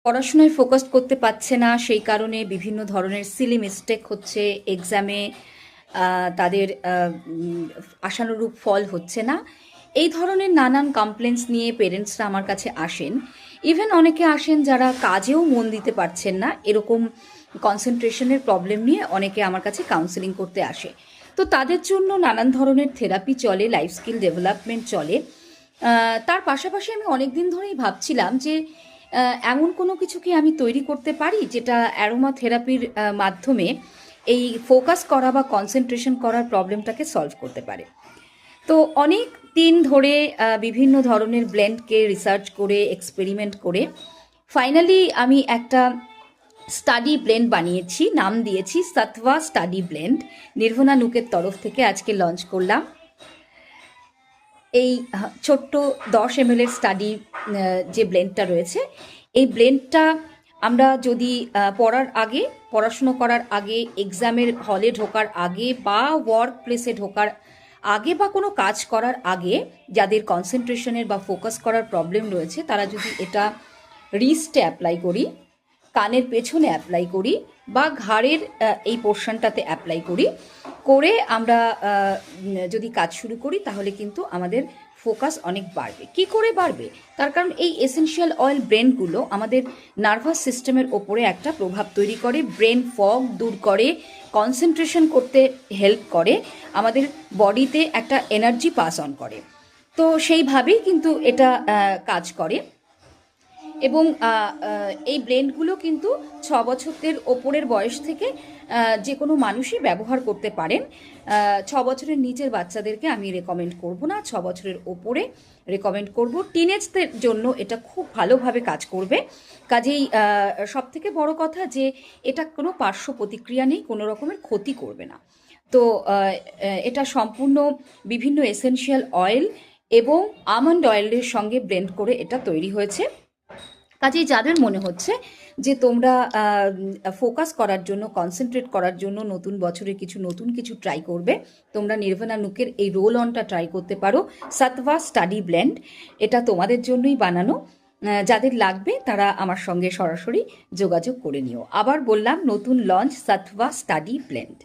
পড়াশোনায় ফোকাস করতে পারছে না, সেই কারণে বিভিন্ন ধরনের সিলি মিস্টেক হচ্ছে এক্সামে, তাদের আশানুরূপ ফল হচ্ছে না। এই ধরনের নানান কমপ্লেন্টস নিয়ে পেরেন্টসরা আমার কাছে আসেন। ইভেন অনেকে আসেন যারা কাজেও মন দিতে পারছেন না, এরকম কনসেন্ট্রেশনের প্রবলেম নিয়ে অনেকে আমার কাছে কাউন্সেলিং করতে আসে। তো তাদের জন্য নানান ধরনের থেরাপি চলে, লাইফ স্কিল ডেভেলপমেন্ট চলে। তার পাশাপাশি আমি অনেক দিন ধরেই ভাবছিলাম যে এমন কোনো কিছু কি আমি তৈরি করতে পারি যেটা অ্যারোমা থেরাপির মাধ্যমে এই ফোকাস করা বা কনসেন্ট্রেশন করার প্রবলেমটাকে সলভ করতে পারে। তো অনেক দিন ধরে বিভিন্ন ধরনের ব্লেন্ডকে রিসার্চ করে এক্সপেরিমেন্ট করে ফাইনালি আমি একটা স্টাডি ব্লেন্ড বানিয়েছি, নাম দিয়েছি সাত্ত্বা স্টাডি ব্লেন্ড। নির্ভনা নুকের তরফ থেকে আজকে লঞ্চ করলাম এই ছোট্ট 10 ml এর স্টাডি যে ব্লেন্ডটা রয়েছে। এই ব্লেন্ডটা আমরা যদি পড়ার আগে, পড়াশুনো করার আগে, এক্সামের হলে ঢোকার আগে বা ওয়ার্ক প্লেসে ঢোকার আগে বা কোনো কাজ করার আগে যাদের কনসেন্ট্রেশনের বা ফোকাস করার প্রবলেম রয়েছে তারা যদি এটা রিস্টে অ্যাপ্লাই করি, কানের পেছনে অ্যাপ্লাই করি বা ঘাড়ের এই পোর্শনটাতে অ্যাপ্লাই করি, করে আমরা যদি কাজ শুরু করি তাহলে কিন্তু আমাদের ফোকাস অনেক বাড়বে। কি করে বাড়বে? তার কারণ এই এসেনশিয়াল অয়েল ব্রেনগুলো আমাদের নার্ভাস সিস্টেমের ওপরে একটা প্রভাব তৈরি করে, ব্রেন ফগ দূর করে, কনসেন্ট্রেশন করতে হেল্প করে, আমাদের বডিতে একটা এনার্জি পাস অন করে। তো সেইভাবেই কিন্তু এটা কাজ করে। এবং এই ব্লেন্ডগুলো কিন্তু 6 বছরের ওপরের বয়স থেকে যে কোনো মানুষই ব্যবহার করতে পারেন। 6 বছরের নিচের বাচ্চাদেরকে আমি রেকমেন্ড করব না, 6 বছরের ওপরে রেকমেন্ড করব। টিনেজদের জন্য এটা খুব ভালোভাবে কাজ করবে। কাজেই সব থেকে বড় কথা যে এটা কোনো পার্শ্ব প্রতিক্রিয়া নেই, কোনো রকমের ক্ষতি করবে না। তো এটা সম্পূর্ণ বিভিন্ন এসেনশিয়াল অয়েল এবং আমন্ড অয়েলের সঙ্গে ব্লেন্ড করে এটা তৈরি হয়েছে। কাজেই যাদের মনে হচ্ছে যে তোমরা ফোকাস করার জন্য, কনসেন্ট্রেট করার জন্য নতুন বছরে নতুন কিছু ট্রাই করবে, তোমরা নির্ভনা নুকের এই রোল অনটা ট্রাই করতে পারো। সাত্ত্বা স্টাডি ব্লেন্ড, এটা তোমাদের জন্যই বানানো। যাদের লাগবে তারা আমার সঙ্গে সরাসরি যোগাযোগ করে নিও। আবার বললাম, নতুন লঞ্চ সাত্ত্বা স্টাডি ব্লেন্ড।